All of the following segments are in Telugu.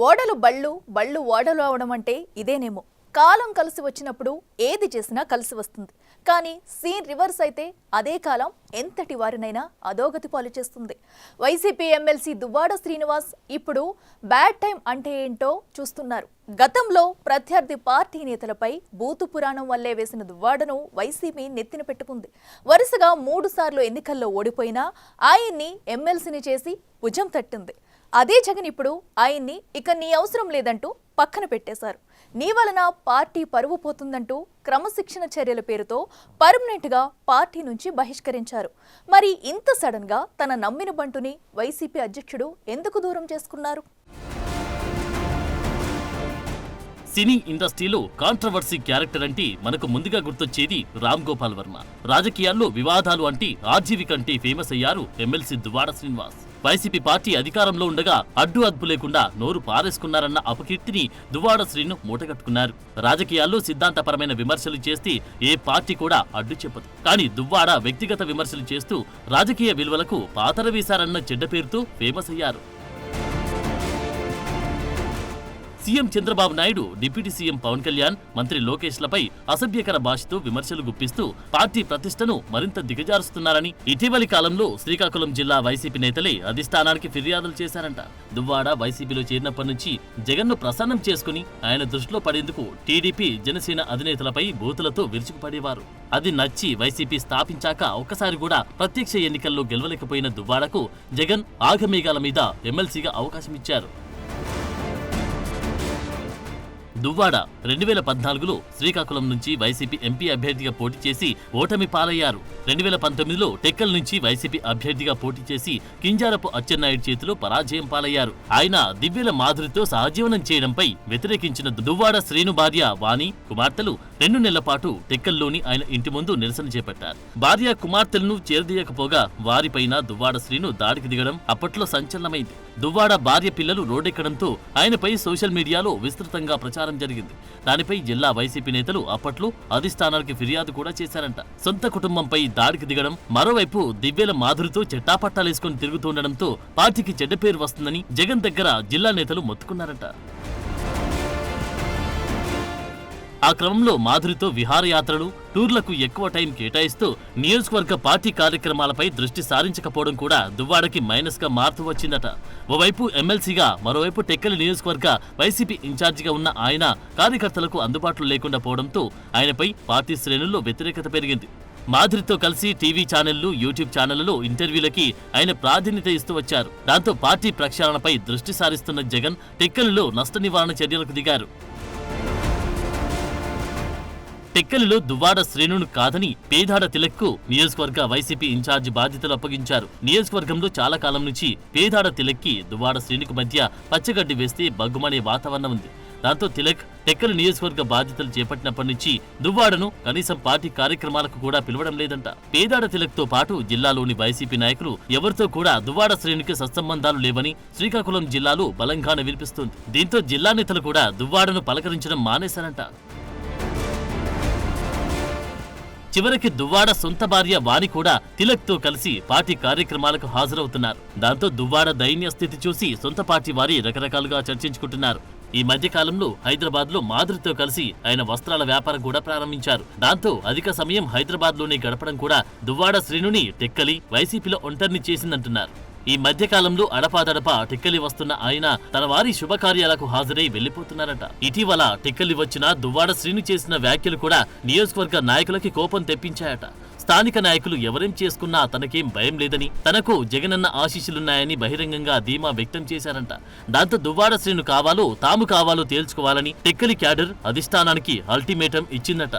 ఓడలు బళ్ళు బళ్ళు ఓడలు అవడం అంటే ఇదేనేమో. కాలం కలిసి వచ్చినప్పుడు ఏది చేసినా కలిసి వస్తుంది. కానీ సీన్ రివర్స్ అయితే అదే కాలం ఎంతటి వారినైనా అధోగతి పాలు చేస్తుంది. వైసీపీ ఎమ్మెల్సీ దువ్వాడ శ్రీనివాస్ ఇప్పుడు బ్యాడ్ టైం అంటే ఏంటో చూస్తున్నారు. గతంలో ప్రత్యర్థి పార్టీ నేతలపై బూతు పురాణం వల్లే వేసిన దువ్వాడను వైసీపీ నెత్తిన పెట్టుకుంది. వరుసగా 3 సార్లు ఎన్నికల్లో ఓడిపోయినా ఆయన్ని ఎమ్మెల్సీని చేసి భుజం తట్టింది. అదే జగన్ ఇప్పుడు ఆయన్ని ఇక నీ అవసరం లేదంటూ పక్కన పెట్టేశారు. నీ వలన పార్టీ పరువు పోతుందంటూ క్రమశిక్షణ చర్యల పేరుతో పర్మనెంట్ గా పార్టీ నుంచి బహిష్కరించారు. మరి ఇంత సడన్ గా తన నమ్మిన బంటుని వైసీపీ అధ్యక్షుడు ఎందుకు దూరం చేసుకున్నారు? సినీ ఇండస్ట్రీలో కాంట్రవర్సీ క్యారెక్టర్ అంటే మనకు ముందుగా గుర్తొచ్చేది రామ్ గోపాల్ వర్మ. రాజకీయాల్లో వివాదాలు అంటే ఆర్జీవి కంటే ఫేమస్ అయ్యారు MLC Duvvada Srinivas. YCP party అధికారంలో ఉండగా అడ్డు అదుపు లేకుండా నోరు పారేసుకున్నారన్న అపకీర్తిని దువ్వాడ శ్రీను మూటగట్టుకున్నారు. రాజకీయాల్లో సిద్ధాంతపరమైన విమర్శలు చేస్తే ఏ పార్టీ కూడా అడ్డు చెప్పదు. కానీ దువ్వాడ వ్యక్తిగత విమర్శలు చేస్తూ రాజకీయ విలువలకు పాతర వేశారన్న చెడ్డ పేరుతో ఫేమస్ అయ్యారు. CM Chandrababu Naidu, deputy CM Pavan Kalyan, మంత్రి లోకేష్ లపై అసభ్యకర భాషతో విమర్శలు గుప్పిస్తూ పార్టీ ప్రతిష్టను మరింత దిగజారుస్తున్నారని ఇటీవలి కాలంలో శ్రీకాకుళం జిల్లా వైసీపీ నేతలే అధిష్టానానికి ఫిర్యాదులు చేశారంట. దువ్వాడ వైసీపీలో చేరినప్పటి నుంచి జగన్ను ప్రసన్నం చేసుకుని ఆయన దృష్టిలో పడేందుకు టీడీపీ, జనసేన అధినేతలపై బూతులతో విరుచుకుపడేవారు. అది నచ్చి వైసీపీ స్థాపించాక ఒక్కసారి కూడా ప్రత్యక్ష ఎన్నికల్లో గెలవలేకపోయిన దువ్వాడకు జగన్ ఆగమేఘాల మీద ఎమ్మెల్సీగా అవకాశం ఇచ్చారు. దువ్వాడ 2014లో శ్రీకాకుళం నుంచి వైసీపీ ఎంపీ అభ్యర్థిగా పోటీ చేసి ఓటమి పాలయ్యారు. 2019లో టెక్కల్ నుంచి వైసీపీ అభ్యర్థిగా పోటీ చేసి కింజారపు అచ్చెన్నాయుడు చేతిలో పరాజయం పాలయ్యారు. ఆయన దివ్యల మాధురితో సహజీవనం చేయడంపై వ్యతిరేకించిన దువ్వాడ శ్రీను భార్య వాణి, కుమార్తెలు 2 నెలల పాటు టెక్కల్లోని ఆయన ఇంటి ముందు నిరసన చేపట్టారు. భార్య, కుమార్తెలను చేరదీయకపోగా వారిపైన దువ్వాడ శ్రీను దాడికి దిగడం అప్పట్లో సంచలనమైంది. దువ్వాడ భార్య, పిల్లలు రోడ్డెక్కడంతో ఆయనపై సోషల్ మీడియాలో విస్తృతంగా ప్రచారం జరిగింది. దానిపై జిల్లా వైసీపీ నేతలు అప్పట్లో అధిష్టానానికి ఫిర్యాదు కూడా చేశారంట. సొంత కుటుంబంపై దాడికి దిగడం, మరోవైపు దివ్యల మాధురితో చెట్టాపట్టాలేసుకుని తిరుగుతుండడంతో పార్టీకి చెడ్డ పేరు వస్తుందని జగన్ దగ్గర జిల్లా నేతలు మొత్తుకున్నారంట. ఆ క్రమంలో మాధురితో విహారయాత్రలు, టూర్లకు ఎక్కువ టైం కేటాయిస్తూ నియోజకవర్గ పార్టీ కార్యక్రమాలపై దృష్టి సారించకపోవడం కూడా దువ్వాడకి మైనస్ గా మారుతూ వచ్చిందట. ఓవైపు ఎమ్మెల్సీగా, మరోవైపు టెక్కలి నియోజకవర్గ వైసీపీ ఇన్ఛార్జిగా ఉన్న ఆయన కార్యకర్తలకు అందుబాటులో లేకుండా పోవడంతో ఆయనపై పార్టీ శ్రేణుల్లో వ్యతిరేకత పెరిగింది. మాధురితో కలిసి టీవీ ఛానళ్లు, యూట్యూబ్ ఛానళ్లలో ఇంటర్వ్యూలకి ఆయన ప్రాధాన్యత ఇస్తూ వచ్చారు. దాంతో పార్టీ ప్రక్షాళనపై దృష్టి సారిస్తున్న జగన్ టెక్కలిలో నష్ట నివారణ చర్యలకు దిగారు. టెక్కలిలో దువ్వాడ శ్రేణును కాదని పేదాడ తిలక్కు నియోజకవర్గ వైసీపీ ఇన్ఛార్జి బాధ్యతలు అప్పగించారు. నియోజకవర్గంలో చాలా కాలం నుంచి పేదాడ తిలక్కి దువ్వాడ శ్రేణుకు మధ్య పచ్చగడ్డి వేస్తే బగ్గుమనే వాతావరణం ఉంది. దాంతో తిలక్ టెక్కలి నియోజకవర్గ బాధ్యతలు చేపట్టినప్పటి నుంచి దువ్వాడను కనీసం పార్టీ కార్యక్రమాలకు కూడా పిలవడం లేదంట. పేదాడ తిలక్తో పాటు జిల్లాలోని వైసీపీ నాయకులు ఎవరితో కూడా దువ్వాడ శ్రేణుకి సత్సంబంధాలు లేవని శ్రీకాకుళం జిల్లాలో బలంగానే వినిపిస్తుంది. దీంతో జిల్లా నేతలు కూడా దువ్వాడను పలకరించడం మానేశారంట. చివరికి దువ్వాడ సొంత భార్య వాణి కూడా తిలక్తో కలిసి పార్టీ కార్యక్రమాలకు హాజరవుతున్నారు. దాంతో దువ్వాడ దైన్య స్థితి చూసి సొంత పార్టీ వారి రకరకాలుగా చర్చించుకుంటున్నారు. ఈ మధ్య కాలంలో హైదరాబాద్ లో మాధురితో కలిసి ఆయన వస్త్రాల వ్యాపారం కూడా ప్రారంభించారు. దాంతో అధిక సమయం హైదరాబాద్ లోనే గడపడం కూడా దువ్వాడ శ్రీనుని టెక్కలి వైసీపీలో ఒంటరిని చేసిందంటున్నారు. ఈ మధ్య కాలంలో అడపాదడపా టెక్కలి వస్తున్న ఆయన తన వారి శుభకార్యాలకు హాజరై వెళ్లిపోతున్నారట. ఇటీవల టెక్కలి వచ్చిన దువ్వాడ శ్రీను చేసిన వ్యాఖ్యలు కూడా నియోజకవర్గ నాయకులకి కోపం తెప్పించాయట. స్థానిక నాయకులు ఎవరేం చేసుకున్నా తనకేం భయం లేదని, తనకు జగనన్న ఆశీస్సులున్నాయని బహిరంగంగా ధీమా వ్యక్తం చేశారంట. దాంతో దువ్వాడ శ్రీను కావాలో తాము కావాలో తేల్చుకోవాలని టెక్కలి క్యాడర్ అధిష్టానానికి అల్టిమేటం ఇచ్చిందట.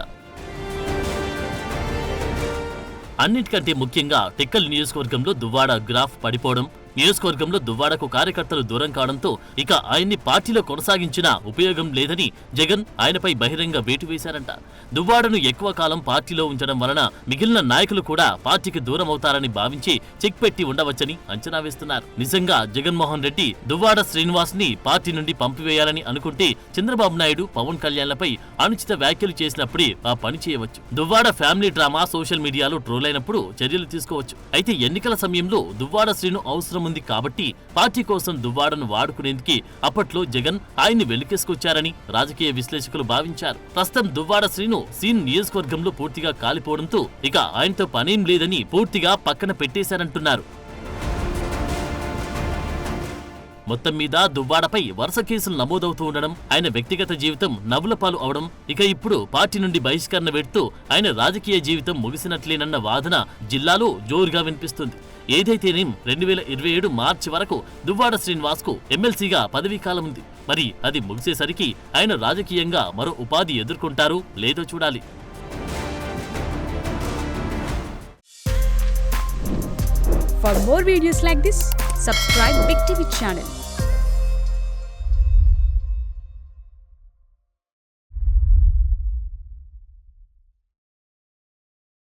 అన్నిటికంటే ముఖ్యంగా టెక్కలి నియోజకవర్గంలో దువ్వాడ గ్రాఫ్ పడిపోవడం, నియోజకవర్గంలో దువ్వాడకు కార్యకర్తలు దూరం కావడంతో ఇక ఆయన్ని పార్టీలో కొనసాగించినా ఉపయోగం లేదని జగన్ ఆయనపై బహిరంగ వేటు వేశారంట. దువ్వాడను ఎక్కువ కాలం పార్టీలో ఉంచడం వలన మిగిలిన నాయకులు కూడా పార్టీకి దూరం అవుతారని భావించి చెక్ పెట్టి ఉండవచ్చని అంచనా వేస్తున్నారు. నిజంగా జగన్మోహన్ రెడ్డి దువ్వాడ శ్రీనివాస్ ని పార్టీ నుండి పంపివేయాలని అనుకుంటే చంద్రబాబు నాయుడు, పవన్ కళ్యాణ్లపై అనుచిత వ్యాఖ్యలు చేసినప్పుడే ఆ పని చేయవచ్చు. దువ్వాడ ఫ్యామిలీ డ్రామా సోషల్ మీడియాలో ట్రోల్ అయినప్పుడు చర్యలు తీసుకోవచ్చు. అయితే ఎన్నికల సమయంలో దువ్వాడ శ్రీను అవసరం అవసరం ఉంది కాబట్టి పార్టీ కోసం దువ్వాడను వాడుకునేందుకు అప్పట్లో జగన్ ఆయన్ని వెలికేసుకొచ్చారని రాజకీయ విశ్లేషకులు భావించారు. ప్రస్తుతం దువ్వాడ శ్రీను సీన్ నియోజకవర్గంలో పూర్తిగా కాలిపోవడంతో ఇక ఆయనతో పనేం లేదని పూర్తిగా పక్కన పెట్టేశారంటున్నారు. మొత్తం మీద దువ్వాడపై వరుస కేసులు నమోదవుతూ ఉండడం, ఆయన వ్యక్తిగత జీవితం నవ్వుల పాలు అవడం, ఇక ఇప్పుడు పార్టీ నుండి బహిష్కరణ పెడుతూ ఆయన రాజకీయ జీవితం ముగిసినట్లేనన్న వాదన జిల్లాలో జోరుగా వినిపిస్తుంది. ఏదైతేనేం 2027 మార్చి వరకు దువ్వాడ శ్రీనివాస్ కు ఎమ్మెల్సీగా పదవీకాలం ఉంది. మరి అది ముగిసేసరికి ఆయన రాజకీయంగా మరో ఉపాధి ఎదుర్కొంటారు లేదో చూడాలి. For more videos like this, subscribe Big TV channel.